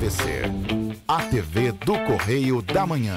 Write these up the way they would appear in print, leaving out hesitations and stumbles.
acontecer. A TV do Correio da Manhã.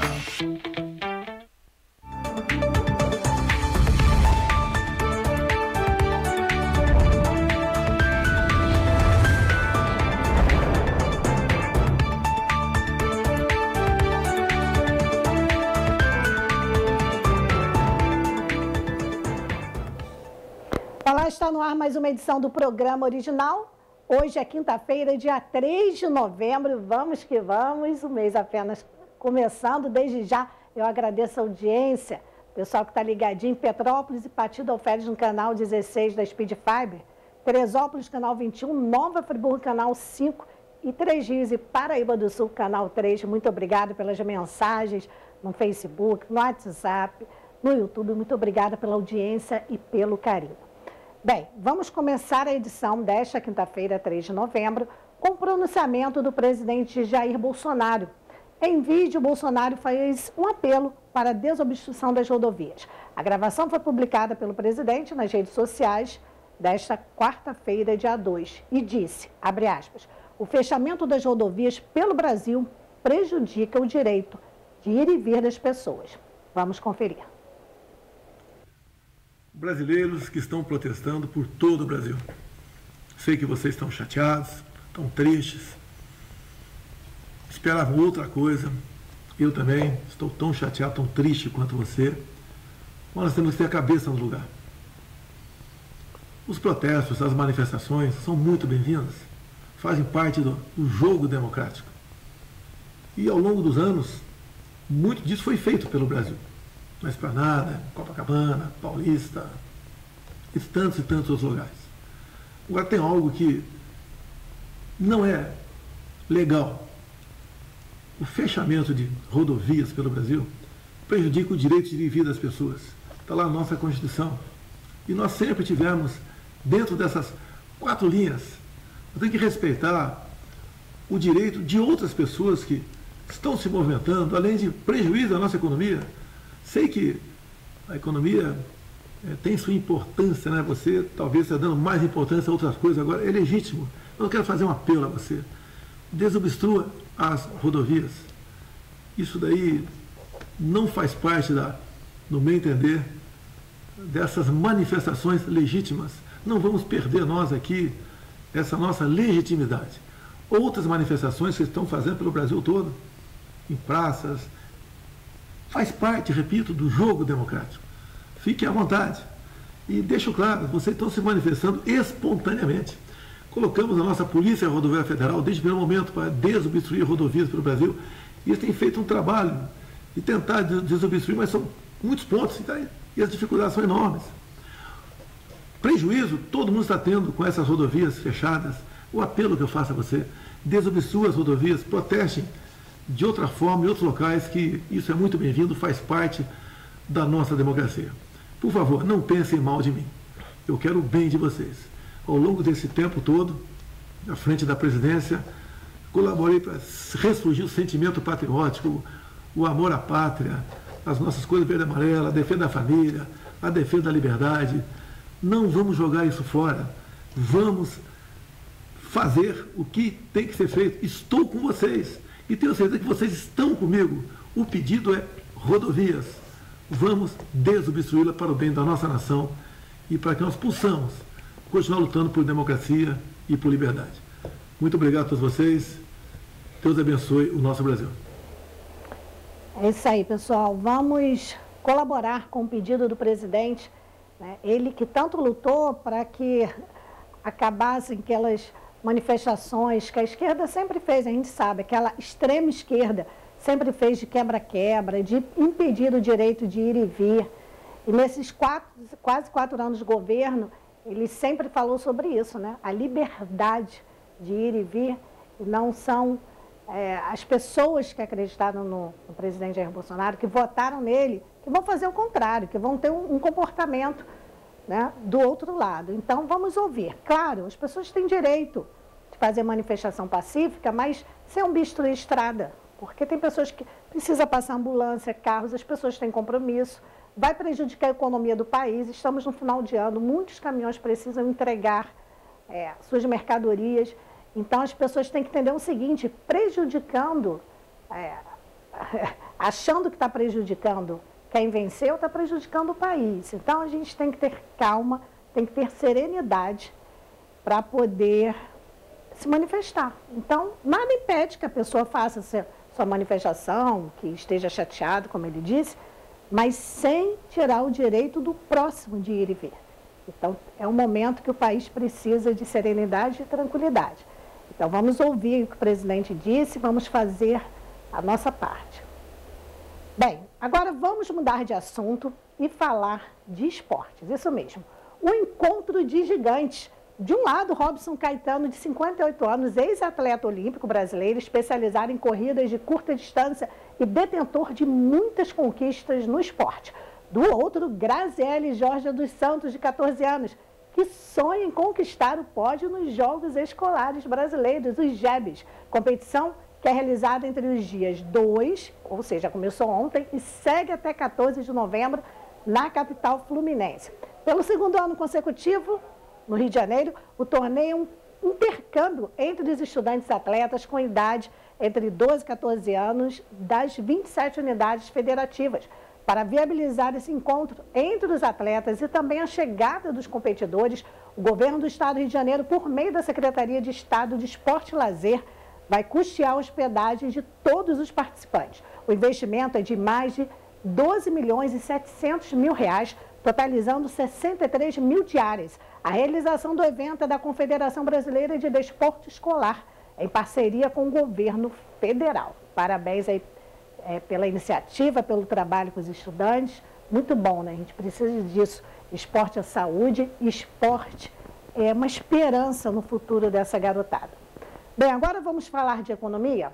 Olá, está no ar mais uma edição do programa original. Hoje é quinta-feira, dia 3 de novembro. Vamos que vamos, o mês apenas começando. Desde já, eu agradeço a audiência, pessoal que está ligadinho em Petrópolis e Partido Alferes no canal 16 da Speed Fiber, Teresópolis, canal 21, Nova Friburgo, canal 5 e Três Rios e Paraíba do Sul, canal 3. Muito obrigada pelas mensagens no Facebook, no WhatsApp, no YouTube. Muito obrigada pela audiência e pelo carinho. Bem, vamos começar a edição desta quinta-feira, 3 de novembro, com o pronunciamento do presidente Jair Bolsonaro. Em vídeo, Bolsonaro fez um apelo para a desobstrução das rodovias. A gravação foi publicada pelo presidente nas redes sociais desta quarta-feira, dia 2, e disse, abre aspas, o fechamento das rodovias pelo Brasil prejudica o direito de ir e vir das pessoas. Vamos conferir. Brasileiros que estão protestando por todo o Brasil. Sei que vocês estão chateados, estão tristes, esperavam outra coisa. Eu também estou tão chateado, tão triste quanto você. Mas nós temos que ter a cabeça no lugar. Os protestos, as manifestações são muito bem-vindas, fazem parte do jogo democrático. E ao longo dos anos, muito disso foi feito pelo Brasil. Na Esplanada, Copacabana, Paulista e tantos outros lugares. Agora tem algo que não é legal. O fechamento de rodovias pelo Brasil prejudica o direito de vir das pessoas. Está lá na nossa Constituição. E nós sempre tivemos, dentro dessas 4 linhas, nós temos que respeitar o direito de outras pessoas que estão se movimentando, além de prejuízo à nossa economia. Sei que a economia tem sua importância, né? Você talvez está dando mais importância a outras coisas agora, é legítimo. Eu quero fazer um apelo a você. Desobstrua as rodovias. Isso daí não faz parte, no meu entender, dessas manifestações legítimas. Não vamos perder nós aqui essa nossa legitimidade. Outras manifestações que estão fazendo pelo Brasil todo, em praças, faz parte, repito, do jogo democrático. Fique à vontade. E deixo claro, vocês estão se manifestando espontaneamente. Colocamos a nossa Polícia Rodoviária Federal, desde o primeiro momento, para desobstruir rodovias pelo Brasil. E eles têm feito um trabalho de tentar desobstruir, mas são muitos pontos, e as dificuldades são enormes. Prejuízo, todo mundo está tendo com essas rodovias fechadas. O apelo que eu faço a você, desobstrua as rodovias, protestem de outra forma, em outros locais, que isso é muito bem-vindo, faz parte da nossa democracia. Por favor, não pensem mal de mim. Eu quero o bem de vocês. Ao longo desse tempo todo, à frente da presidência, colaborei para ressurgir o sentimento patriótico, o amor à pátria, as nossas cores verde e amarela, a defesa da família, a defesa da liberdade. Não vamos jogar isso fora. Vamos fazer o que tem que ser feito. Estou com vocês. E tenho certeza que vocês estão comigo. O pedido é rodovias. Vamos desobstruí-la para o bem da nossa nação e para que nós possamos continuar lutando por democracia e por liberdade. Muito obrigado a todos vocês. Deus abençoe o nosso Brasil. É isso aí, pessoal. Vamos colaborar com o pedido do presidente, né? Ele que tanto lutou para que acabassem aquelas manifestações que a esquerda sempre fez, a gente sabe, aquela extrema esquerda sempre fez de quebra-quebra, de impedir o direito de ir e vir. E nesses quase 4 anos de governo, ele sempre falou sobre isso, né? A liberdade de ir e vir, e não são as pessoas que acreditaram no presidente Jair Bolsonaro, que votaram nele, que vão fazer o contrário, que vão ter um comportamento, né, do outro lado. Então, vamos ouvir. Claro, as pessoas têm direito de fazer manifestação pacífica, mas sem um bistro de estrada, porque tem pessoas que precisam passar ambulância, carros, as pessoas têm compromisso, vai prejudicar a economia do país. Estamos no final de ano, muitos caminhões precisam entregar suas mercadorias, Então, as pessoas têm que entender o seguinte, achando que está prejudicando quem venceu, está prejudicando o país. Então, a gente tem que ter calma, tem que ter serenidade para poder se manifestar. Então, nada impede que a pessoa faça sua manifestação, que esteja chateado, como ele disse, mas sem tirar o direito do próximo de ir e vir. Então, é um momento que o país precisa de serenidade e tranquilidade. Então, vamos ouvir o que o presidente disse, vamos fazer a nossa parte. Bem, agora vamos mudar de assunto e falar de esportes, isso mesmo. O encontro de gigantes. De um lado, Robson Caetano, de 58 anos, ex-atleta olímpico brasileiro, especializado em corridas de curta distância e detentor de muitas conquistas no esporte. Do outro, Graziele Jorge dos Santos, de 14 anos, que sonha em conquistar o pódio nos Jogos Escolares Brasileiros, os JEBs, competição que é realizada entre os dias 2, ou seja, começou ontem, e segue até 14 de novembro na capital fluminense. Pelo segundo ano consecutivo, no Rio de Janeiro, o torneio é um intercâmbio entre os estudantes atletas com idade entre 12 e 14 anos das 27 unidades federativas, para viabilizar esse encontro entre os atletas e também a chegada dos competidores. O governo do estado do Rio de Janeiro, por meio da Secretaria de Estado de Esporte e Lazer, vai custear a hospedagem de todos os participantes. O investimento é de mais de 12 milhões e 700 mil reais, totalizando 63 mil diárias. A realização do evento é da Confederação Brasileira de Desporto Escolar, em parceria com o governo federal. Parabéns aí pela iniciativa, pelo trabalho com os estudantes. Muito bom, né? A gente precisa disso. Esporte é saúde, esporte é uma esperança no futuro dessa garotada. Bem, agora vamos falar de economia.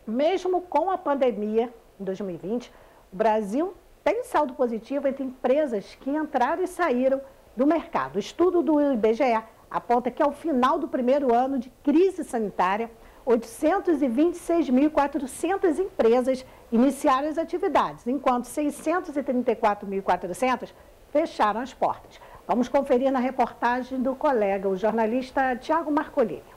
Mesmo com a pandemia, em 2020, o Brasil tem saldo positivo entre empresas que entraram e saíram do mercado. O estudo do IBGE aponta que ao final do primeiro ano de crise sanitária, 826.400 empresas iniciaram as atividades, enquanto 634.400 fecharam as portas. Vamos conferir na reportagem do colega, o jornalista Tiago Marcolini.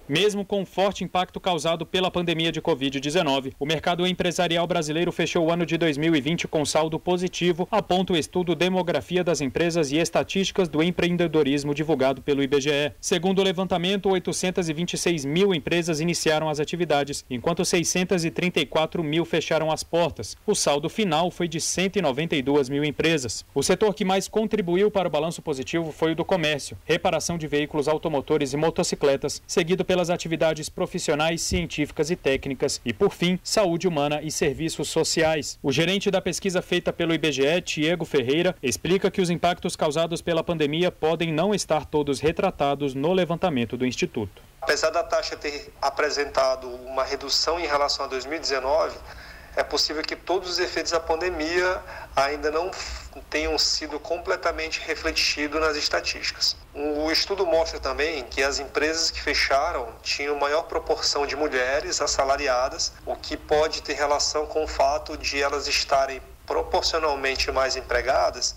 Mesmo com o forte impacto causado pela pandemia de Covid-19, o mercado empresarial brasileiro fechou o ano de 2020 com saldo positivo, aponta o estudo Demografia das Empresas e Estatísticas do Empreendedorismo divulgado pelo IBGE. Segundo o levantamento, 826 mil empresas iniciaram as atividades, enquanto 634 mil fecharam as portas. O saldo final foi de 192 mil empresas. O setor que mais contribuiu para o balanço positivo foi o do comércio, reparação de veículos automotores e motocicletas, seguido pelas atividades profissionais, científicas e técnicas e, por fim, saúde humana e serviços sociais. O gerente da pesquisa feita pelo IBGE, Diego Ferreira, explica que os impactos causados pela pandemia podem não estar todos retratados no levantamento do Instituto. Apesar da taxa ter apresentado uma redução em relação a 2019, é possível que todos os efeitos da pandemia ainda não tenham sido completamente refletidos nas estatísticas. O estudo mostra também que as empresas que fecharam tinham maior proporção de mulheres assalariadas, o que pode ter relação com o fato de elas estarem proporcionalmente mais empregadas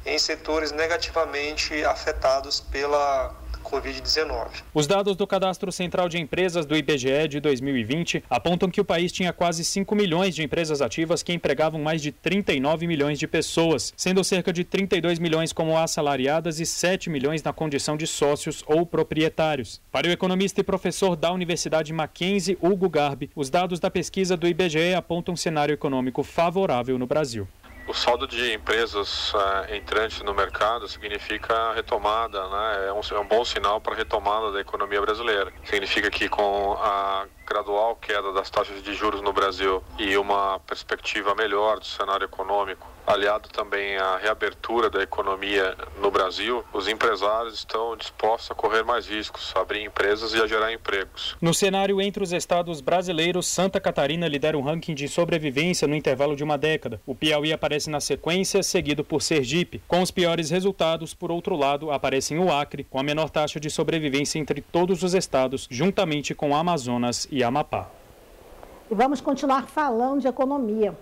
em setores negativamente afetados pela Covid-19. Os dados do Cadastro Central de Empresas do IBGE de 2020 apontam que o país tinha quase 5 milhões de empresas ativas que empregavam mais de 39 milhões de pessoas, sendo cerca de 32 milhões como assalariadas e 7 milhões na condição de sócios ou proprietários. Para o economista e professor da Universidade Mackenzie, Hugo Garbi, os dados da pesquisa do IBGE apontam um cenário econômico favorável no Brasil. O saldo de empresas entrantes no mercado significa a retomada, né? É um bom sinal para a retomada da economia brasileira. Significa que com a gradual queda das taxas de juros no Brasil e uma perspectiva melhor do cenário econômico, aliado também à reabertura da economia no Brasil, os empresários estão dispostos a correr mais riscos, a abrir empresas e a gerar empregos. No cenário entre os estados brasileiros, Santa Catarina lidera um ranking de sobrevivência no intervalo de uma década. O Piauí aparece na sequência, seguido por Sergipe. Com os piores resultados, por outro lado, aparecem o Acre, com a menor taxa de sobrevivência entre todos os estados, juntamente com Amazonas e Amapá. E vamos continuar falando de economia.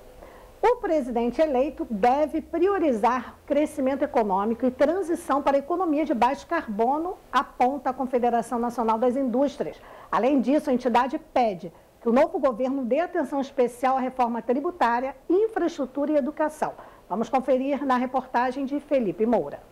O presidente eleito deve priorizar crescimento econômico e transição para a economia de baixo carbono, aponta a Confederação Nacional das Indústrias. Além disso, a entidade pede que o novo governo dê atenção especial à reforma tributária, infraestrutura e educação. Vamos conferir na reportagem de Felipe Moura.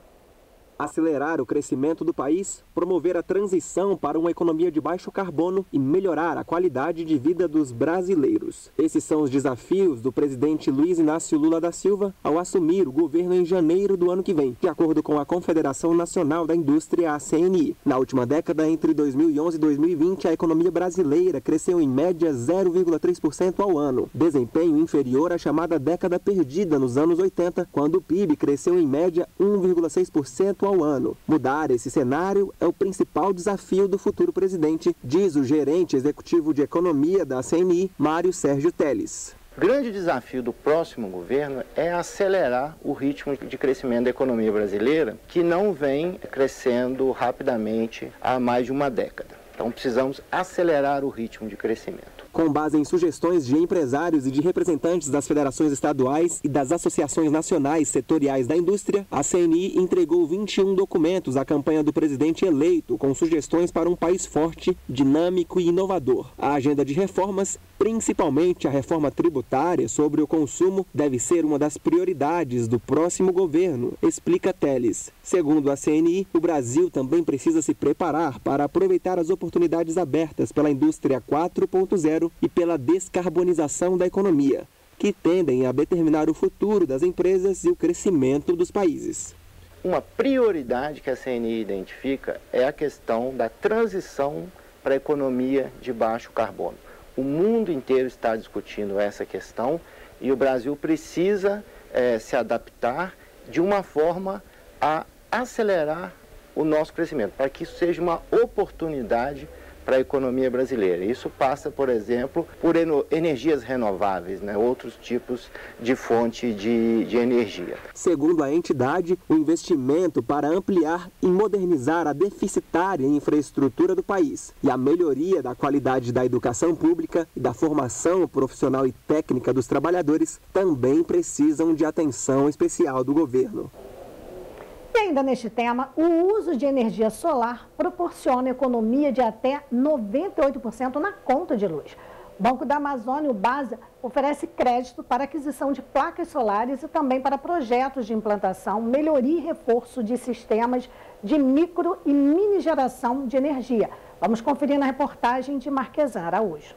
Acelerar o crescimento do país, promover a transição para uma economia de baixo carbono e melhorar a qualidade de vida dos brasileiros. Esses são os desafios do presidente Luiz Inácio Lula da Silva ao assumir o governo em janeiro do ano que vem, de acordo com a Confederação Nacional da Indústria, a CNI. Na última década, entre 2011 e 2020, a economia brasileira cresceu em média 0,3% ao ano, desempenho inferior à chamada década perdida nos anos 80, quando o PIB cresceu em média 1,6% ao ano. Mudar esse cenário é o principal desafio do futuro presidente, diz o gerente executivo de economia da CNI, Mário Sérgio Teles. O grande desafio do próximo governo é acelerar o ritmo de crescimento da economia brasileira, que não vem crescendo rapidamente há mais de uma década. Então precisamos acelerar o ritmo de crescimento. Com base em sugestões de empresários e de representantes das federações estaduais e das associações nacionais setoriais da indústria, a CNI entregou 21 documentos à campanha do presidente eleito, com sugestões para um país forte, dinâmico e inovador. A agenda de reformas, principalmente a reforma tributária sobre o consumo, deve ser uma das prioridades do próximo governo, explica Teles. Segundo a CNI, o Brasil também precisa se preparar para aproveitar as oportunidades abertas pela indústria 4.0 e pela descarbonização da economia, que tendem a determinar o futuro das empresas e o crescimento dos países. Uma prioridade que a CNI identifica é a questão da transição para a economia de baixo carbono. O mundo inteiro está discutindo essa questão e o Brasil precisa se adaptar de uma forma a acelerar o nosso crescimento, para que isso seja uma oportunidade para a economia brasileira. Isso passa, por exemplo, por energias renováveis, outros tipos de fonte de energia. Segundo a entidade, o investimento para ampliar e modernizar a deficitária infraestrutura do país e a melhoria da qualidade da educação pública e da formação profissional e técnica dos trabalhadores também precisam de atenção especial do governo. E ainda neste tema, o uso de energia solar proporciona economia de até 98% na conta de luz. O Banco da Amazônia, o BASA, oferece crédito para aquisição de placas solares e também para projetos de implantação, melhoria e reforço de sistemas de micro e mini geração de energia. Vamos conferir na reportagem de Marquesan Araújo.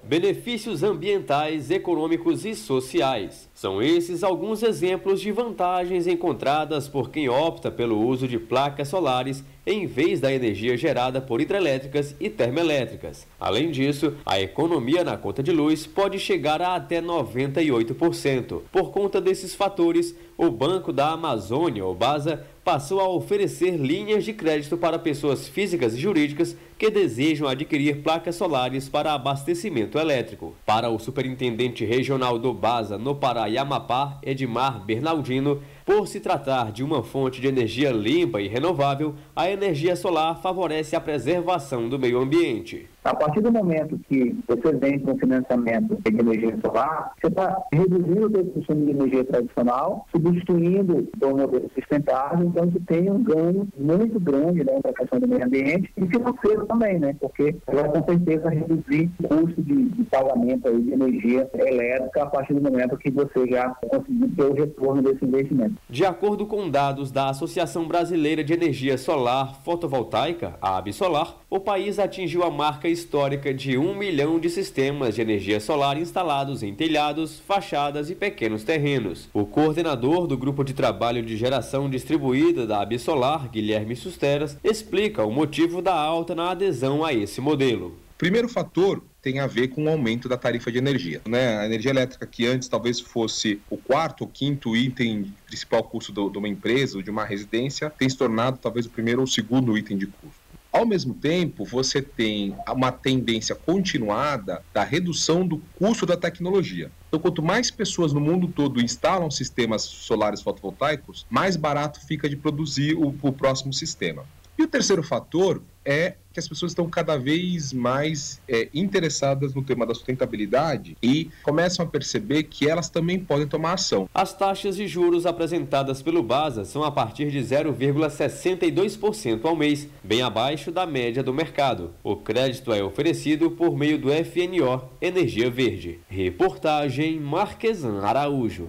Benefícios ambientais, econômicos e sociais. São esses alguns exemplos de vantagens encontradas por quem opta pelo uso de placas solares em vez da energia gerada por hidrelétricas e termoelétricas. Além disso, a economia na conta de luz pode chegar a até 98%. Por conta desses fatores, o Banco da Amazônia, o BASA, passou a oferecer linhas de crédito para pessoas físicas e jurídicas que desejam adquirir placas solares para abastecimento elétrico. Para o superintendente regional do BASA no Pará e Amapá, Edmar Bernardino, por se tratar de uma fonte de energia limpa e renovável, a energia solar favorece a preservação do meio ambiente. A partir do momento que você vem com financiamento de energia solar, você está reduzindo o seu consumo de energia tradicional, substituindo o modelo sustentável, então você tem um ganho muito grande para a questão do meio ambiente e financeiro também, porque vai com certeza reduzir o custo de pagamento aí de energia elétrica a partir do momento que você já conseguiu ter o retorno desse investimento. De acordo com dados da Associação Brasileira de Energia Solar Fotovoltaica, a Absolar, o país atingiu a marca histórica de 1 milhão de sistemas de energia solar instalados em telhados, fachadas e pequenos terrenos. O coordenador do Grupo de Trabalho de Geração Distribuída da Absolar, Guilherme Susteras, explica o motivo da alta na adesão a esse modelo. Primeiro fator tem a ver com o aumento da tarifa de energia. A energia elétrica, que antes talvez fosse o quarto ou quinto item principal custo de uma empresa ou de uma residência, tem se tornado talvez o primeiro ou segundo item de custo. Ao mesmo tempo, você tem uma tendência continuada da redução do custo da tecnologia. Então, quanto mais pessoas no mundo todo instalam sistemas solares fotovoltaicos, mais barato fica de produzir o próximo sistema. E o terceiro fator é que as pessoas estão cada vez mais interessadas no tema da sustentabilidade e começam a perceber que elas também podem tomar ação. As taxas de juros apresentadas pelo BASA são a partir de 0,62% ao mês, bem abaixo da média do mercado. O crédito é oferecido por meio do FNO Energia Verde. Reportagem Marquesan Araújo.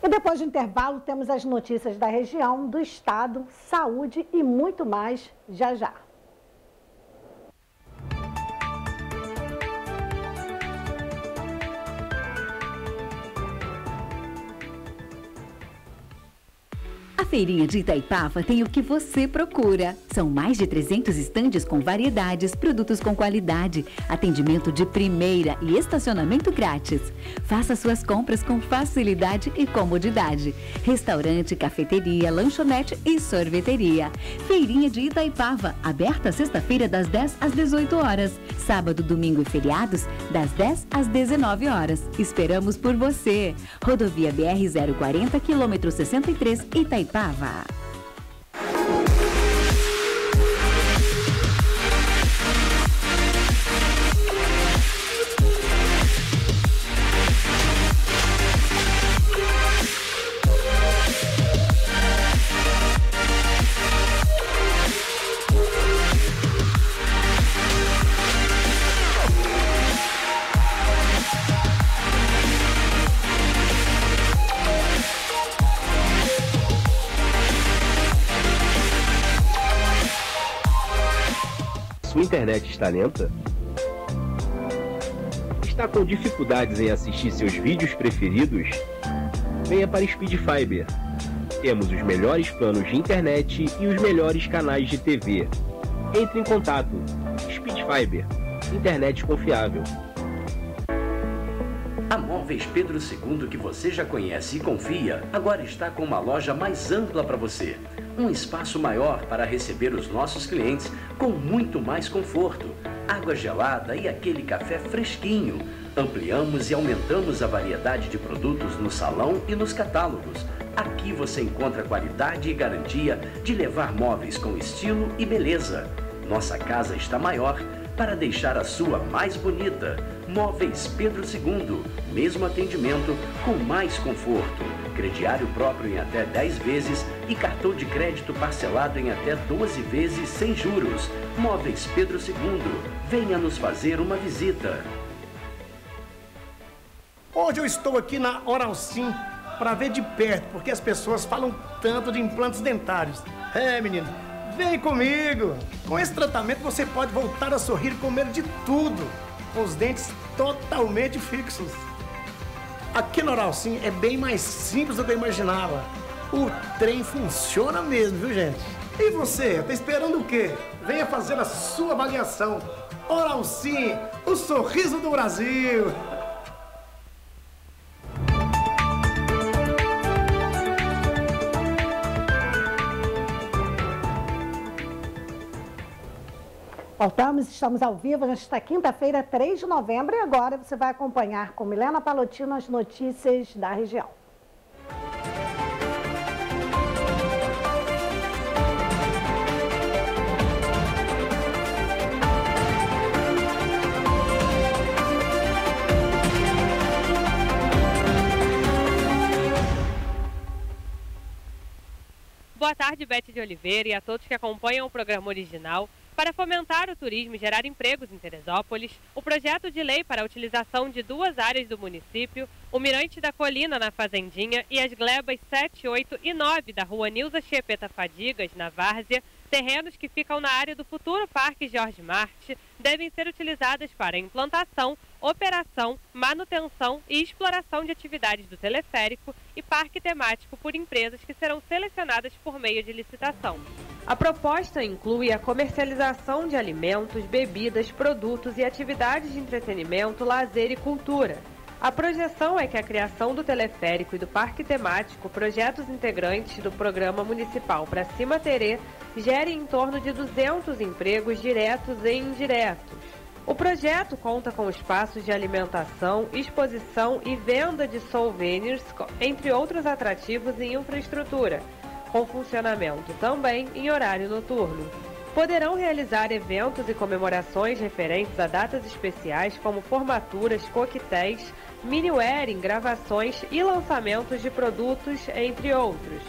E depois do intervalo, temos as notícias da região, do estado, saúde e muito mais já já. A Feirinha de Itaipava tem o que você procura. São mais de 300 estandes com variedades, produtos com qualidade, atendimento de primeira e estacionamento grátis. Faça suas compras com facilidade e comodidade. Restaurante, cafeteria, lanchonete e sorveteria. Feirinha de Itaipava, aberta sexta-feira das 10 às 18 horas. Sábado, domingo e feriados, das 10 às 19 horas. Esperamos por você. Rodovia BR-040, quilômetro 63, Itaipava. Sua internet está lenta? Está com dificuldades em assistir seus vídeos preferidos? Venha para Speed Fiber. Temos os melhores planos de internet e os melhores canais de TV. Entre em contato. Speed Fiber. Internet confiável. A Móveis Pedro II, que você já conhece e confia, agora está com uma loja mais ampla para você. Um espaço maior para receber os nossos clientes com muito mais conforto, água gelada e aquele café fresquinho. Ampliamos e aumentamos a variedade de produtos no salão e nos catálogos. Aqui você encontra qualidade e garantia de levar móveis com estilo e beleza. Nossa casa está maior para deixar a sua mais bonita. Móveis Pedro II, mesmo atendimento com mais conforto. Crediário próprio em até 10 vezes e cartão de crédito parcelado em até 12 vezes sem juros. Móveis Pedro II, venha nos fazer uma visita. Hoje eu estou aqui na Oral Sim para ver de perto, porque as pessoas falam tanto de implantes dentários. Menino, vem comigo! Com esse tratamento você pode voltar a sorrir e comer de tudo, com os dentes totalmente fixos. Aqui no Oral Sim é bem mais simples do que eu imaginava. O trem funciona mesmo, viu, gente? E você, tá esperando o quê? Venha fazer a sua avaliação. Oral Sim, o sorriso do Brasil. Voltamos, estamos ao vivo nesta quinta-feira, 3 de novembro, e agora você vai acompanhar com Milena Palotino as notícias da região. Boa tarde, Bete de Oliveira, e a todos que acompanham o programa original. Para fomentar o turismo e gerar empregos em Teresópolis, o projeto de lei para a utilização de 2 áreas do município, o Mirante da Colina, na Fazendinha, e as glebas 7, 8 e 9 da rua Nilza Chiepeta Fadigas, na Várzea, terrenos que ficam na área do futuro Parque Jorge Marte, devem ser utilizadas para implantação, operação, manutenção e exploração de atividades do teleférico e parque temático por empresas que serão selecionadas por meio de licitação. A proposta inclui a comercialização de alimentos, bebidas, produtos e atividades de entretenimento, lazer e cultura. A projeção é que a criação do teleférico e do parque temático, projetos integrantes do Programa Municipal Pra Cima Terê, gerem em torno de 200 empregos diretos e indiretos. O projeto conta com espaços de alimentação, exposição e venda de souvenirs, entre outros atrativos e infraestrutura, com funcionamento também em horário noturno. poderão realizar eventos e comemorações referentes a datas especiais como formaturas, coquetéis, mini-wedding, gravações e lançamentos de produtos, entre outros.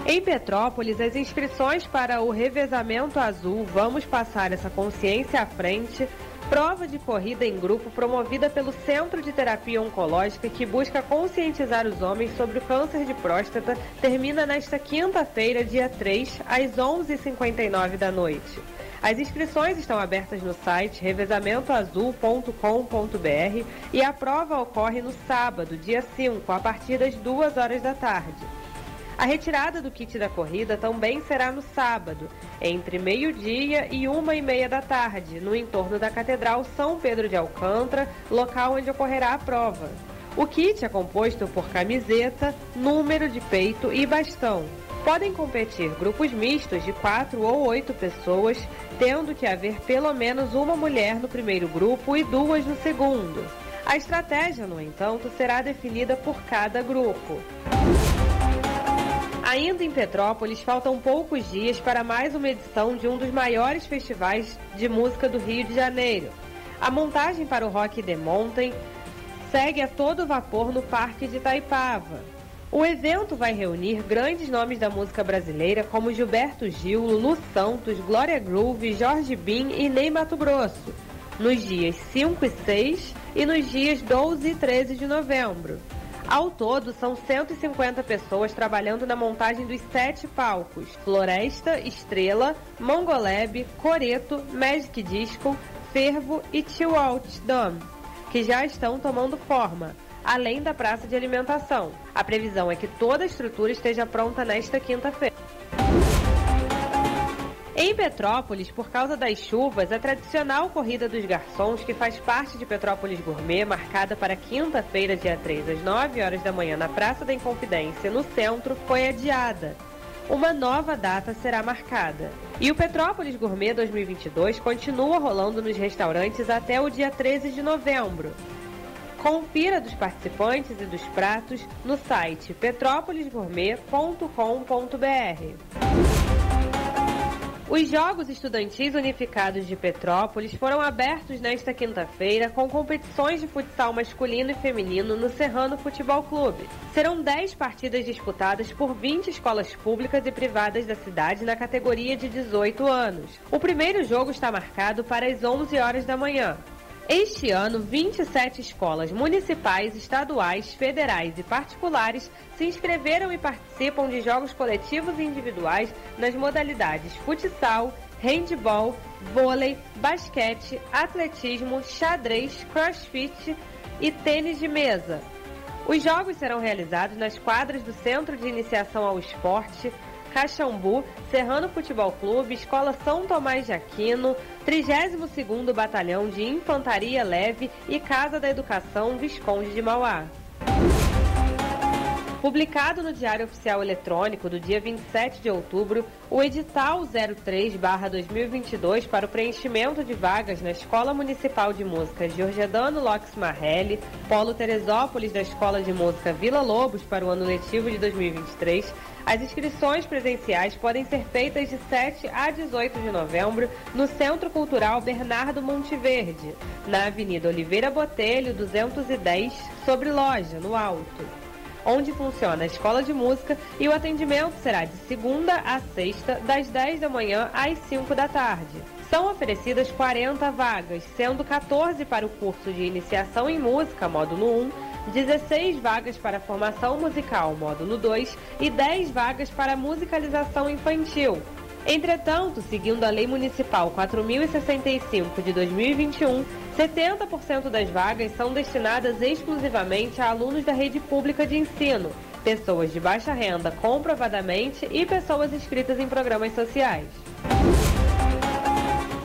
Em Petrópolis, as inscrições para o Revezamento Azul Vamos Passar Essa Consciência à Frente, prova de corrida em grupo promovida pelo Centro de Terapia Oncológica que busca conscientizar os homens sobre o câncer de próstata, termina nesta quinta-feira, dia 3, às 11h59 da noite. As inscrições estão abertas no site revezamentoazul.com.br e a prova ocorre no sábado, dia 5, a partir das 2 horas da tarde. A retirada do kit da corrida também será no sábado, entre meio-dia e 1h30 da tarde, no entorno da Catedral São Pedro de Alcântara, local onde ocorrerá a prova. O kit é composto por camiseta, número de peito e bastão. Podem competir grupos mistos de 4 ou 8 pessoas, tendo que haver pelo menos uma mulher no primeiro grupo e 2 no segundo. A estratégia, no entanto, será definida por cada grupo. Ainda em Petrópolis, faltam poucos dias para mais uma edição de um dos maiores festivais de música do Rio de Janeiro. A montagem para o Rock the Mountain segue a todo vapor no Parque de Itaipava. O evento vai reunir grandes nomes da música brasileira como Gilberto Gil, Lulu Santos, Glória Groove, Jorge Ben e Ney Matogrosso, nos dias 5 e 6 e nos dias 12 e 13 de novembro. Ao todo, são 150 pessoas trabalhando na montagem dos 7 palcos: Floresta, Estrela, Mongolab, Coreto, Magic Disco, Fervo e Chill Out Dome, que já estão tomando forma, além da praça de alimentação. A previsão é que toda a estrutura esteja pronta nesta quinta-feira. Em Petrópolis, por causa das chuvas, a tradicional Corrida dos Garçons, que faz parte de Petrópolis Gourmet, marcada para quinta-feira, dia 3, às 9 horas da manhã, na Praça da Inconfidência, no centro, foi adiada. Uma nova data será marcada. E o Petrópolis Gourmet 2022 continua rolando nos restaurantes até o dia 13 de novembro. Confira dos participantes e dos pratos no site petropolisgourmet.com.br. Os Jogos Estudantis Unificados de Petrópolis foram abertos nesta quinta-feira com competições de futsal masculino e feminino no Serrano Futebol Clube. Serão 10 partidas disputadas por 20 escolas públicas e privadas da cidade na categoria de 18 anos. O primeiro jogo está marcado para as 11 horas da manhã. Este ano, 27 escolas municipais, estaduais, federais e particulares se inscreveram e participam de jogos coletivos e individuais nas modalidades futsal, handebol, vôlei, basquete, atletismo, xadrez, crossfit e tênis de mesa. Os jogos serão realizados nas quadras do Centro de Iniciação ao Esporte, Caxambu, Serrano Futebol Clube, Escola São Tomás de Aquino, 32º Batalhão de Infantaria Leve e Casa da Educação Visconde de Mauá. Publicado no Diário Oficial Eletrônico do dia 27 de outubro, o edital 03/2022 para o preenchimento de vagas na Escola Municipal de Música Georgiadano Lopes Marrelli, Polo Teresópolis da Escola de Música Vila Lobos para o ano letivo de 2023, as inscrições presenciais podem ser feitas de 7 a 18 de novembro no Centro Cultural Bernardo Monteverde, na Avenida Oliveira Botelho, 210, sobre Loja, no Alto, onde funciona a Escola de Música, e o atendimento será de segunda a sexta, das 10 da manhã às 5 da tarde. São oferecidas 40 vagas, sendo 14 para o curso de Iniciação em Música, módulo 1, 16 vagas para Formação Musical, módulo 2, e 10 vagas para Musicalização Infantil. Entretanto, seguindo a Lei Municipal 4.065 de 2021, 70% das vagas são destinadas exclusivamente a alunos da rede pública de ensino, pessoas de baixa renda comprovadamente e pessoas inscritas em programas sociais.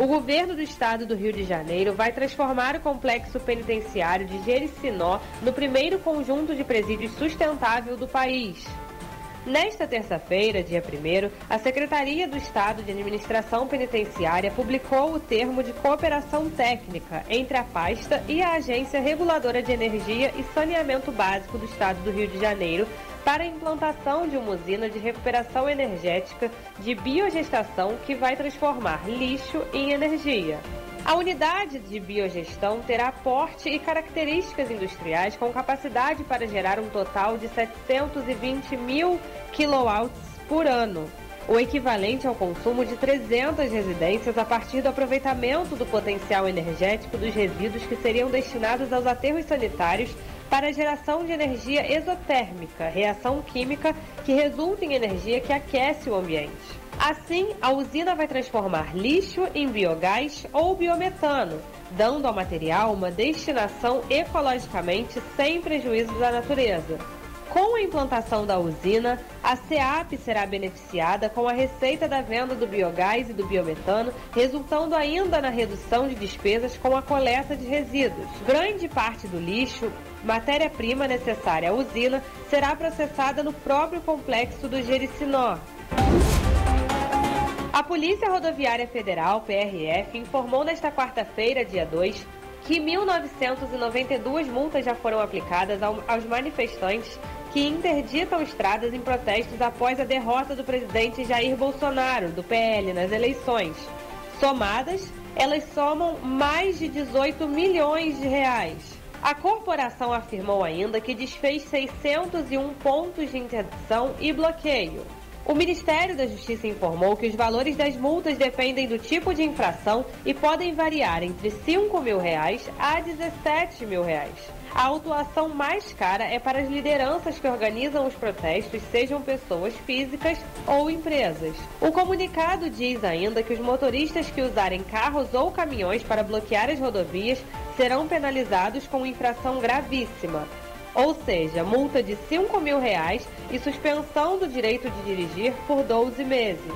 O governo do estado do Rio de Janeiro vai transformar o complexo penitenciário de Jericinó no primeiro conjunto de presídios sustentável do país. Nesta terça-feira, dia 1º, a Secretaria do Estado de Administração Penitenciária publicou o termo de cooperação técnica entre a pasta e a Agência Reguladora de Energia e Saneamento Básico do Estado do Rio de Janeiro para a implantação de uma usina de recuperação energética de biogestação que vai transformar lixo em energia. A unidade de biogestão terá porte e características industriais com capacidade para gerar um total de 720 mil kW por ano, o equivalente ao consumo de 300 residências a partir do aproveitamento do potencial energético dos resíduos que seriam destinados aos aterros sanitários para a geração de energia exotérmica, reação química que resulta em energia que aquece o ambiente. Assim, a usina vai transformar lixo em biogás ou biometano, dando ao material uma destinação ecologicamente sem prejuízo da natureza. Com a implantação da usina, a SEAP será beneficiada com a receita da venda do biogás e do biometano, resultando ainda na redução de despesas com a coleta de resíduos. Grande parte do lixo, matéria-prima necessária à usina, será processada no próprio complexo do Jericinó. A Polícia Rodoviária Federal, PRF, informou nesta quarta-feira, dia 2, que 1.992 multas já foram aplicadas aos manifestantes que interditam estradas em protestos após a derrota do presidente Jair Bolsonaro, do PL, nas eleições. Somadas, elas somam mais de 18 milhões de reais. A corporação afirmou ainda que desfez 601 pontos de interdição e bloqueio. O Ministério da Justiça informou que os valores das multas dependem do tipo de infração e podem variar entre R$ 5.000 a R$ 17.000. A autuação mais cara é para as lideranças que organizam os protestos, sejam pessoas físicas ou empresas. O comunicado diz ainda que os motoristas que usarem carros ou caminhões para bloquear as rodovias serão penalizados com infração gravíssima. Ou seja, multa de R$ 5.000 e suspensão do direito de dirigir por 12 meses.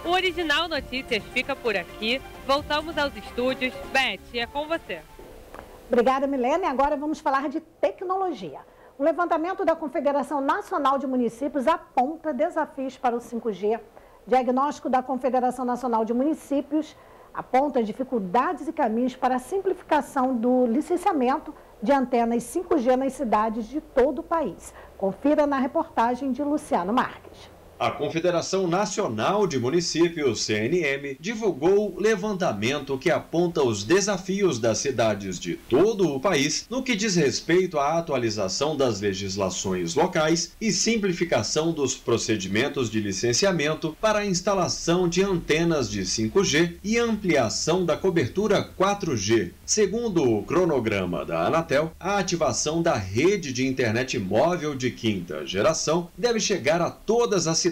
O Original Notícias fica por aqui. Voltamos aos estúdios. Beth, é com você. Obrigada, Milena. E agora vamos falar de tecnologia. O levantamento da Confederação Nacional de Municípios aponta desafios para o 5G. Diagnóstico da Confederação Nacional de Municípios aponta dificuldades e caminhos para a simplificação do licenciamento de antenas 5G nas cidades de todo o país. Confira na reportagem de Luciano Marques. A Confederação Nacional de Municípios, CNM, divulgou levantamento que aponta os desafios das cidades de todo o país no que diz respeito à atualização das legislações locais e simplificação dos procedimentos de licenciamento para a instalação de antenas de 5G e ampliação da cobertura 4G. Segundo o cronograma da Anatel, a ativação da rede de internet móvel de quinta geração deve chegar a todas as cidades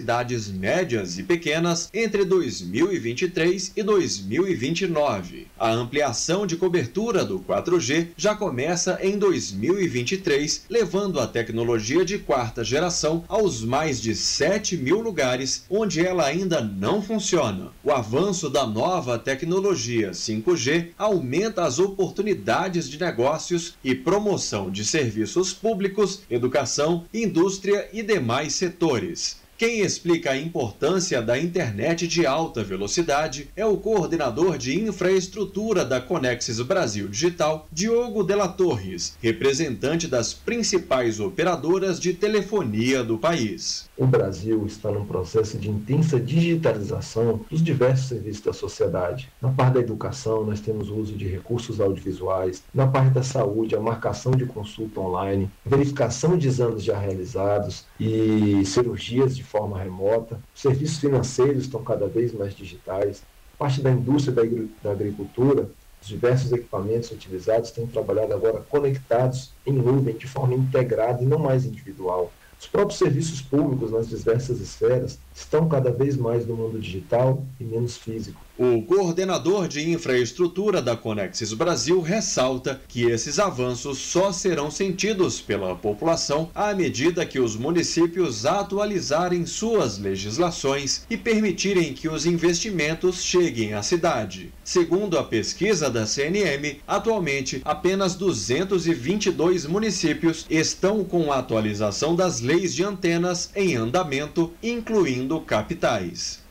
médias e pequenas entre 2023 e 2029. A ampliação de cobertura do 4G já começa em 2023, levando a tecnologia de quarta geração aos mais de 7.000 lugares onde ela ainda não funciona. O avanço da nova tecnologia 5G aumenta as oportunidades de negócios e promoção de serviços públicos, educação, indústria e demais setores. Quem explica a importância da internet de alta velocidade é o coordenador de infraestrutura da Conexis Brasil Digital, Diogo Della Torres, representante das principais operadoras de telefonia do país. O Brasil está num processo de intensa digitalização dos diversos serviços da sociedade. Na parte da educação, nós temos o uso de recursos audiovisuais. Na parte da saúde, a marcação de consulta online, verificação de exames já realizados e cirurgias de forma remota. Os serviços financeiros estão cada vez mais digitais. A parte da indústria da agricultura, os diversos equipamentos utilizados têm trabalhado agora conectados em nuvem de forma integrada e não mais individual. Os próprios serviços públicos nas diversas esferas estão cada vez mais no mundo digital e menos físico. O coordenador de infraestrutura da Conexis Brasil ressalta que esses avanços só serão sentidos pela população à medida que os municípios atualizarem suas legislações e permitirem que os investimentos cheguem à cidade. Segundo a pesquisa da CNM, atualmente apenas 222 municípios estão com a atualização das leis de antenas em andamento, incluindo capitais.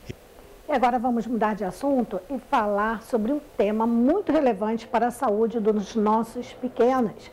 E agora vamos mudar de assunto e falar sobre um tema muito relevante para a saúde dos nossos pequenos.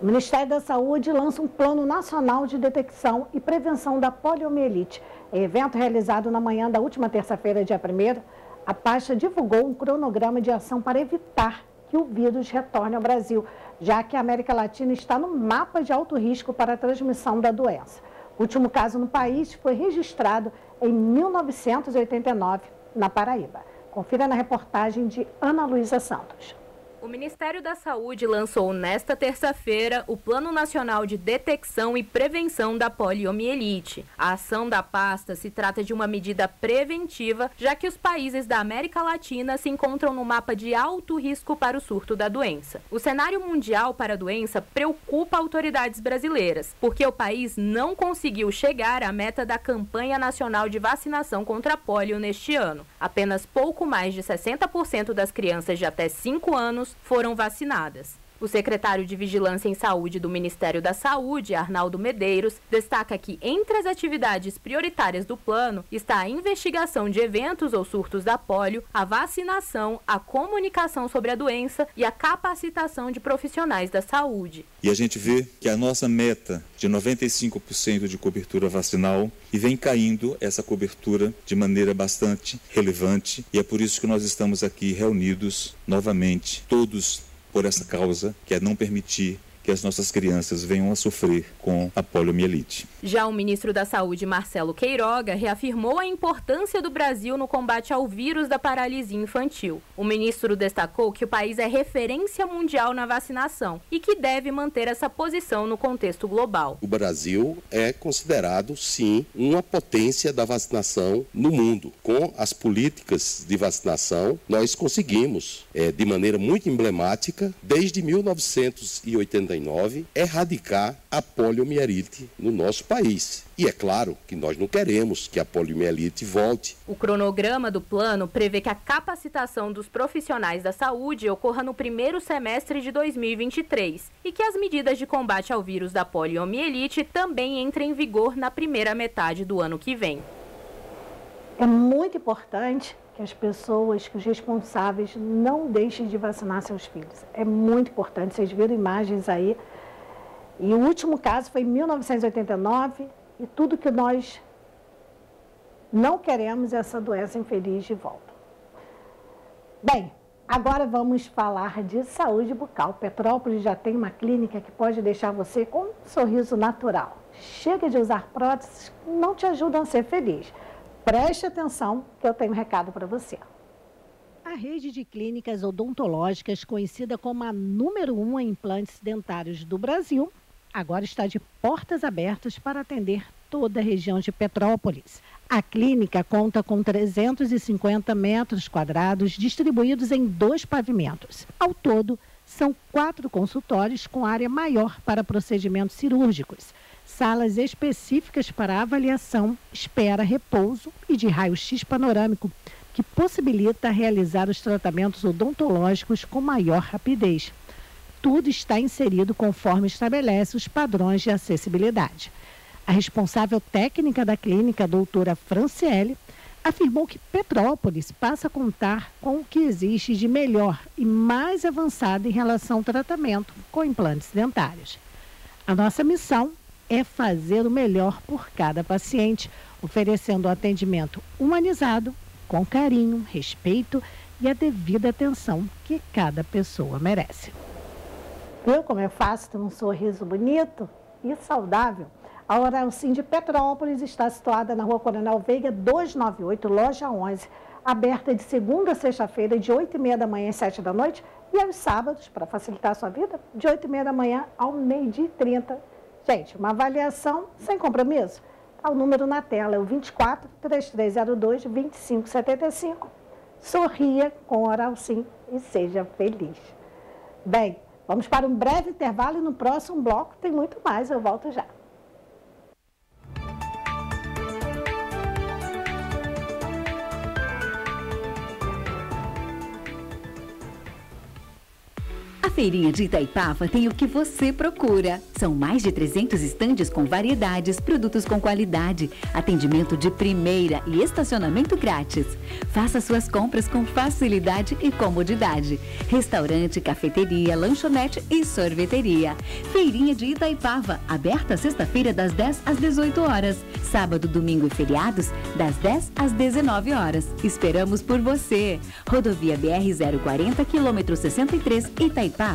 O Ministério da Saúde lança um Plano Nacional de Detecção e Prevenção da Poliomielite. Em evento realizado na manhã da última terça-feira, dia 1º, a pasta divulgou um cronograma de ação para evitar que o vírus retorne ao Brasil, já que a América Latina está no mapa de alto risco para a transmissão da doença. O último caso no país foi registrado em 1989, na Paraíba. Confira na reportagem de Ana Luísa Santos. O Ministério da Saúde lançou nesta terça-feira o Plano Nacional de Detecção e Prevenção da Poliomielite. A ação da pasta se trata de uma medida preventiva, já que os países da América Latina se encontram no mapa de alto risco para o surto da doença. O cenário mundial para a doença preocupa autoridades brasileiras, porque o país não conseguiu chegar à meta da campanha nacional de vacinação contra a polio neste ano. Apenas pouco mais de 60% das crianças de até 5 anos foram vacinadas. O secretário de Vigilância em Saúde do Ministério da Saúde, Arnaldo Medeiros, destaca que entre as atividades prioritárias do plano está a investigação de eventos ou surtos da polio, a vacinação, a comunicação sobre a doença e a capacitação de profissionais da saúde. E a gente vê que a nossa meta de 95% de cobertura vacinal e vem caindo essa cobertura de maneira bastante relevante, e é por isso que nós estamos aqui reunidos novamente, todos por essa causa, que é não permitir que as nossas crianças venham a sofrer com a poliomielite. Já o ministro da Saúde, Marcelo Queiroga, reafirmou a importância do Brasil no combate ao vírus da paralisia infantil. O ministro destacou que o país é referência mundial na vacinação e que deve manter essa posição no contexto global. O Brasil é considerado, sim, uma potência da vacinação no mundo. Com as políticas de vacinação, nós conseguimos, de maneira muito emblemática, desde 1989, erradicar a poliomielite no nosso país. E é claro que nós não queremos que a poliomielite volte. O cronograma do plano prevê que a capacitação dos profissionais da saúde ocorra no primeiro semestre de 2023 e que as medidas de combate ao vírus da poliomielite também entrem em vigor na primeira metade do ano que vem. É muito importante que as pessoas, que os responsáveis não deixem de vacinar seus filhos. É muito importante, vocês viram imagens aí. E o último caso foi em 1989 e tudo que nós não queremos é essa doença infeliz de volta. Bem, agora vamos falar de saúde bucal. Petrópolis já tem uma clínica que pode deixar você com um sorriso natural. Chega de usar próteses que não te ajudam a ser feliz. Preste atenção que eu tenho um recado para você. A rede de clínicas odontológicas, conhecida como a número 1 em implantes dentários do Brasil, agora está de portas abertas para atender toda a região de Petrópolis. A clínica conta com 350 metros quadrados distribuídos em 2 pavimentos. Ao todo, são 4 consultórios com área maior para procedimentos cirúrgicos, salas específicas para avaliação, espera, repouso e de raio-x panorâmico, que possibilita realizar os tratamentos odontológicos com maior rapidez. Tudo está inserido conforme estabelece os padrões de acessibilidade. A responsável técnica da clínica, a doutora Franciele, afirmou que Petrópolis passa a contar com o que existe de melhor e mais avançado em relação ao tratamento com implantes dentários. A nossa missão é fazer o melhor por cada paciente, oferecendo um atendimento humanizado, com carinho, respeito e a devida atenção que cada pessoa merece. Viu como é fácil ter um sorriso bonito e saudável? A Oral Sim de Petrópolis está situada na Rua Coronel Veiga, 298, loja 11, aberta de segunda a sexta-feira, de 8h30 da manhã às 7 da noite, e aos sábados, para facilitar a sua vida, de 8h30 da manhã ao 12h30. Gente, uma avaliação sem compromisso. ao número na tela, é o 24 3302 2575. Sorria com Oral Sim e seja feliz. Bem, vamos para um breve intervalo e no próximo bloco tem muito mais, eu volto já. A Feirinha de Itaipava tem o que você procura. São mais de 300 estandes com variedades, produtos com qualidade, atendimento de primeira e estacionamento grátis. Faça suas compras com facilidade e comodidade. Restaurante, cafeteria, lanchonete e sorveteria. Feirinha de Itaipava, aberta sexta-feira das 10 às 18 horas. Sábado, domingo e feriados, das 10 às 19 horas. Esperamos por você. Rodovia BR-040, quilômetro 63, Itaipava.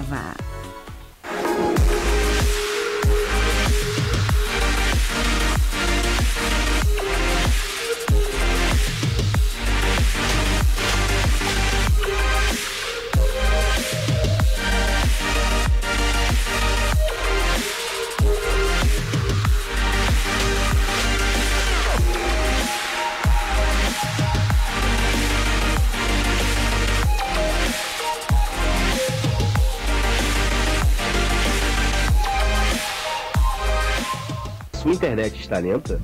Sua internet está lenta?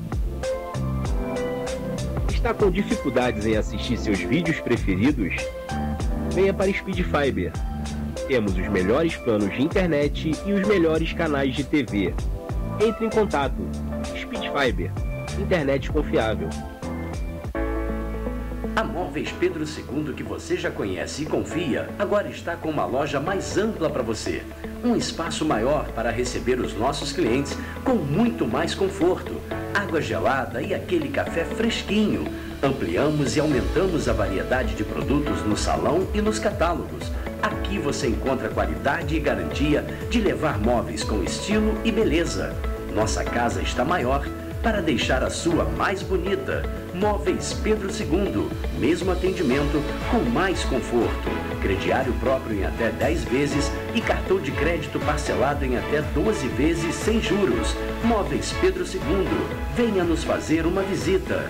Está com dificuldades em assistir seus vídeos preferidos? Venha para Speed Fiber. Temos os melhores planos de internet e os melhores canais de TV. Entre em contato. Speed Fiber. Internet confiável. A Móveis Pedro II, que você já conhece e confia, agora está com uma loja mais ampla para você. Um espaço maior para receber os nossos clientes com muito mais conforto, água gelada e aquele café fresquinho. Ampliamos e aumentamos a variedade de produtos no salão e nos catálogos. Aqui você encontra qualidade e garantia de levar móveis com estilo e beleza. Nossa casa está maior para deixar a sua mais bonita. Móveis Pedro II, mesmo atendimento com mais conforto. Crediário próprio em até 10 vezes e cartão de crédito parcelado em até 12 vezes sem juros. Móveis Pedro II, venha nos fazer uma visita.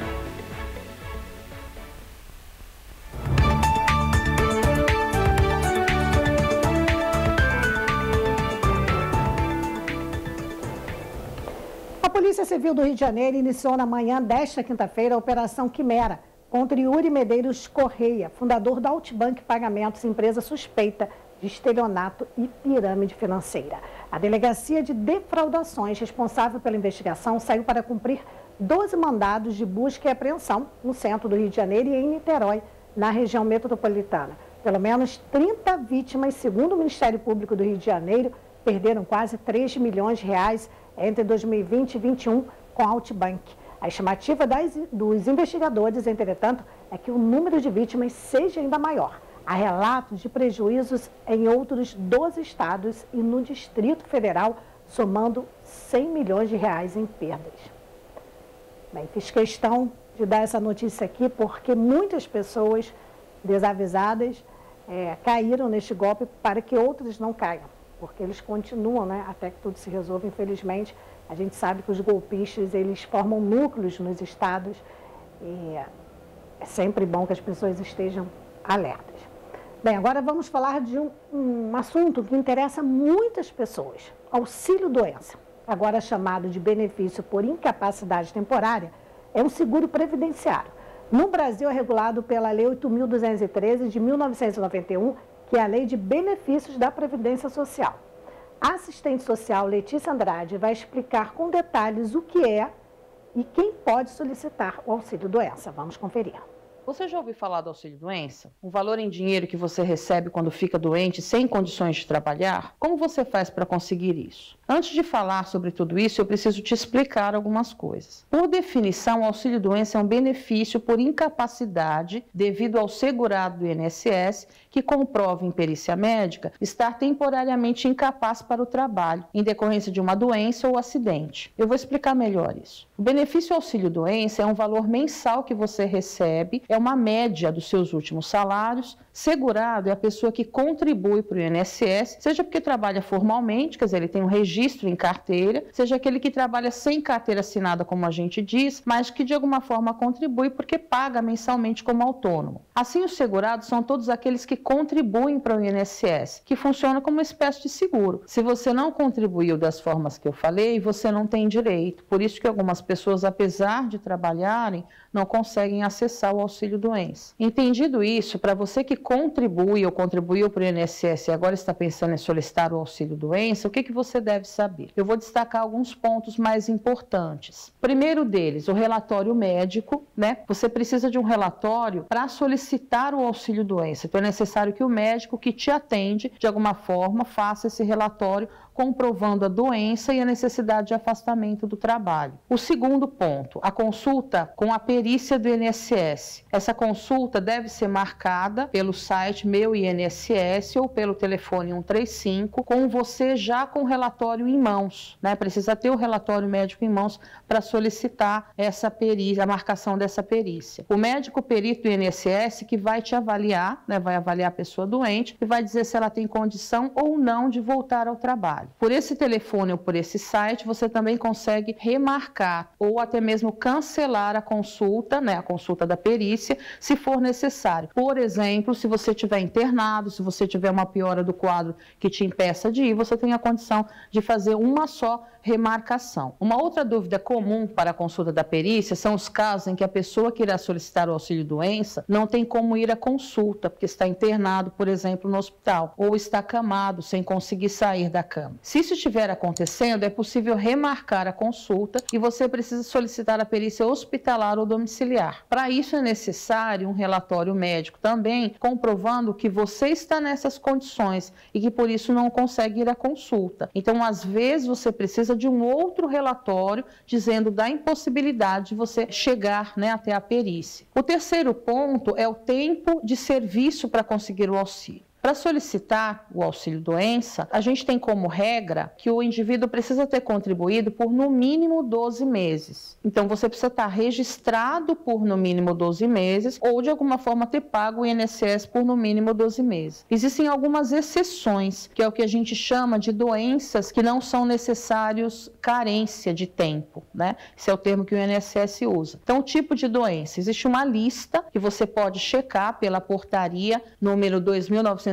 A Polícia Civil do Rio de Janeiro iniciou na manhã desta quinta-feira a Operação Quimera contra Yuri Medeiros Correia, fundador da Altibank Pagamentos, empresa suspeita de estelionato e pirâmide financeira. A Delegacia de Defraudações, responsável pela investigação, saiu para cumprir 12 mandados de busca e apreensão no centro do Rio de Janeiro e em Niterói, na região metropolitana. Pelo menos 30 vítimas, segundo o Ministério Público do Rio de Janeiro, perderam quase 3 milhões de reais entre 2020 e 2021 com a Altibank. A estimativa dos investigadores, entretanto, é que o número de vítimas seja ainda maior. Há relatos de prejuízos em outros 12 estados e no Distrito Federal, somando 100 milhões de reais em perdas. Bem, fiz questão de dar essa notícia aqui porque muitas pessoas desavisadas caíram neste golpe para que outros não caiam, porque eles continuam, né, até que tudo se resolva, infelizmente. A gente sabe que os golpistas, eles formam núcleos nos estados e é sempre bom que as pessoas estejam alertas. Bem, agora vamos falar de um assunto que interessa muitas pessoas, auxílio-doença. Agora chamado de benefício por incapacidade temporária, é um seguro previdenciário. No Brasil é regulado pela Lei 8.213 de 1991, que é a Lei de Benefícios da Previdência Social. A assistente social Letícia Andrade vai explicar com detalhes o que é e quem pode solicitar o auxílio-doença. Vamos conferir. Você já ouviu falar do auxílio-doença? Um valor em dinheiro que você recebe quando fica doente sem condições de trabalhar? Como você faz para conseguir isso? Antes de falar sobre tudo isso, eu preciso te explicar algumas coisas. Por definição, o auxílio-doença é um benefício por incapacidade devido ao segurado do INSS que comprova em perícia médica estar temporariamente incapaz para o trabalho, em decorrência de uma doença ou acidente. Eu vou explicar melhor isso. O benefício auxílio-doença é um valor mensal que você recebe, é uma média dos seus últimos salários, Segurado é a pessoa que contribui para o INSS, seja porque trabalha formalmente, quer dizer, ele tem um registro em carteira, seja aquele que trabalha sem carteira assinada, como a gente diz, mas que de alguma forma contribui porque paga mensalmente como autônomo. Assim, os segurados são todos aqueles que contribuem para o INSS, que funciona como uma espécie de seguro. Se você não contribuiu das formas que eu falei, você não tem direito. Por isso que algumas pessoas, apesar de trabalharem, não conseguem acessar o auxílio-doença. Entendido isso, para você que contribui ou contribuiu para o INSS e agora está pensando em solicitar o auxílio-doença, o que você deve saber? Eu vou destacar alguns pontos mais importantes. Primeiro deles, o relatório médico, né? Você precisa de um relatório para solicitar o auxílio-doença. Então é necessário que o médico que te atende, de alguma forma, faça esse relatório comprovando a doença e a necessidade de afastamento do trabalho. O segundo ponto, a consulta com a perícia do INSS. Essa consulta deve ser marcada pelo site Meu INSS ou pelo telefone 135, com você já com o relatório em mãos, né? Precisa ter o relatório médico em mãos para solicitar essa perícia, a marcação dessa perícia. O médico perito do INSS que vai te avaliar, né? Vai avaliar a pessoa doente e vai dizer se ela tem condição ou não de voltar ao trabalho. Por esse telefone ou por esse site, você também consegue remarcar ou até mesmo cancelar a consulta, né, a consulta da perícia, se for necessário. Por exemplo, se você estiver internado, se você tiver uma piora do quadro que te impeça de ir, você tem a condição de fazer uma só remarcação. Uma outra dúvida comum para a consulta da perícia são os casos em que a pessoa que irá solicitar o auxílio-doença não tem como ir à consulta, porque está internado, por exemplo, no hospital, ou está acamado, sem conseguir sair da cama. Se isso estiver acontecendo, é possível remarcar a consulta e você precisa solicitar a perícia hospitalar ou domiciliar. Para isso é necessário um relatório médico também comprovando que você está nessas condições e que por isso não consegue ir à consulta. Então, às vezes, você precisa de um outro relatório dizendo da impossibilidade de você chegar, né, até a perícia. O terceiro ponto é o tempo de serviço para conseguir o auxílio. Para solicitar o auxílio-doença, a gente tem como regra que o indivíduo precisa ter contribuído por no mínimo 12 meses. Então, você precisa estar registrado por no mínimo 12 meses ou, de alguma forma, ter pago o INSS por no mínimo 12 meses. Existem algumas exceções, que é o que a gente chama de doenças que não são necessários carência de tempo, né? Esse é o termo que o INSS usa. Então, o tipo de doença, existe uma lista que você pode checar pela portaria número 2.998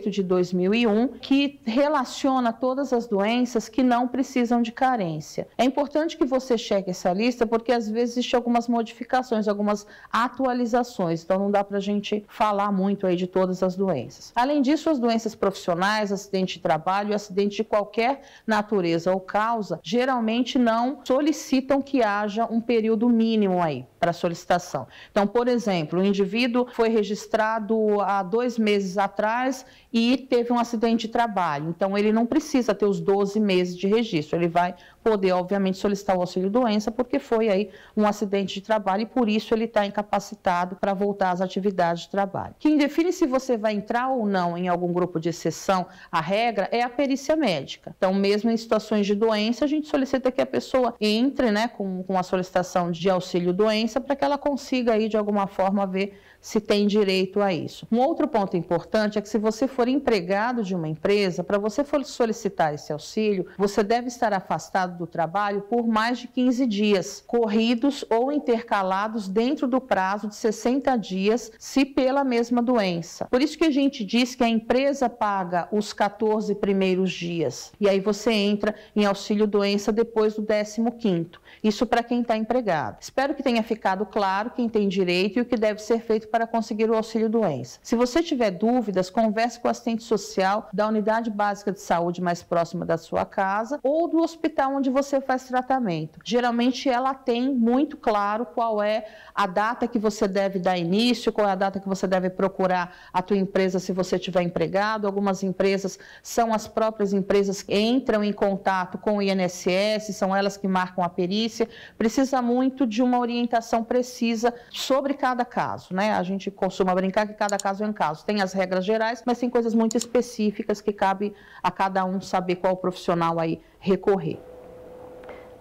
de 2001, que relaciona todas as doenças que não precisam de carência. É importante que você cheque essa lista, porque às vezes existem algumas modificações, algumas atualizações, então não dá para a gente falar muito aí de todas as doenças. Além disso, as doenças profissionais, acidente de trabalho e acidente de qualquer natureza ou causa, geralmente não solicitam que haja um período mínimo aí para solicitação. Então, por exemplo, o indivíduo foi registrado há 2 meses atrás e teve um acidente de trabalho. Então, ele não precisa ter os 12 meses de registro. Ele vai poder, obviamente, solicitar o auxílio-doença porque foi aí um acidente de trabalho e, por isso, ele está incapacitado para voltar às atividades de trabalho. Quem define se você vai entrar ou não em algum grupo de exceção à regra é a perícia médica. Então, mesmo em situações de doença, a gente solicita que a pessoa entre, né, com a solicitação de auxílio-doença para que ela consiga aí, de alguma forma, ver se tem direito a isso. Um outro ponto importante é que se você for empregado de uma empresa, para você for solicitar esse auxílio, você deve estar afastado do trabalho por mais de 15 dias, corridos ou intercalados dentro do prazo de 60 dias, se pela mesma doença. Por isso que a gente diz que a empresa paga os 14 primeiros dias, e aí você entra em auxílio-doença depois do 15º. Isso para quem está empregado. Espero que tenha ficado claro quem tem direito e o que deve ser feito para conseguir o auxílio-doença. Se você tiver dúvidas, converse com o assistente social da unidade básica de saúde mais próxima da sua casa ou do hospital onde você faz tratamento. Geralmente ela tem muito claro qual é a data que você deve dar início, qual é a data que você deve procurar a tua empresa se você tiver empregado. Algumas empresas são as próprias empresas que entram em contato com o INSS, são elas que marcam a perícia. Precisa muito de uma orientação precisa sobre cada caso, né? A gente costuma brincar que cada caso é um caso. Tem as regras gerais, mas tem coisas muito específicas que cabe a cada um saber qual profissional aí recorrer.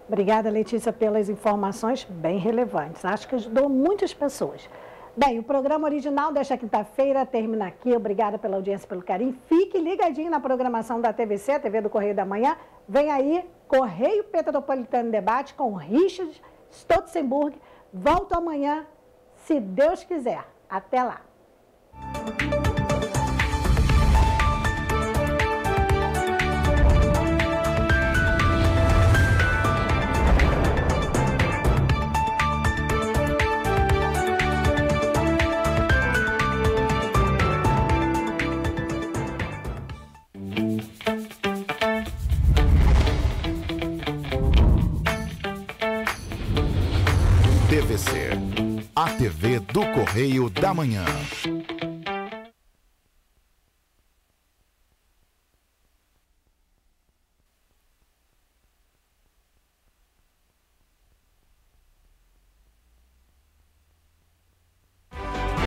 Obrigada, Letícia, pelas informações bem relevantes. Acho que ajudou muitas pessoas. Bem, o programa original desta quinta-feira termina aqui. Obrigada pela audiência, pelo carinho. Fique ligadinho na programação da TVC, a TV do Correio da Manhã. Vem aí, Correio Petropolitano Debate com Richard Stotzenburg. Volto amanhã, se Deus quiser. Até lá. TVC, a TV do Correio da Manhã.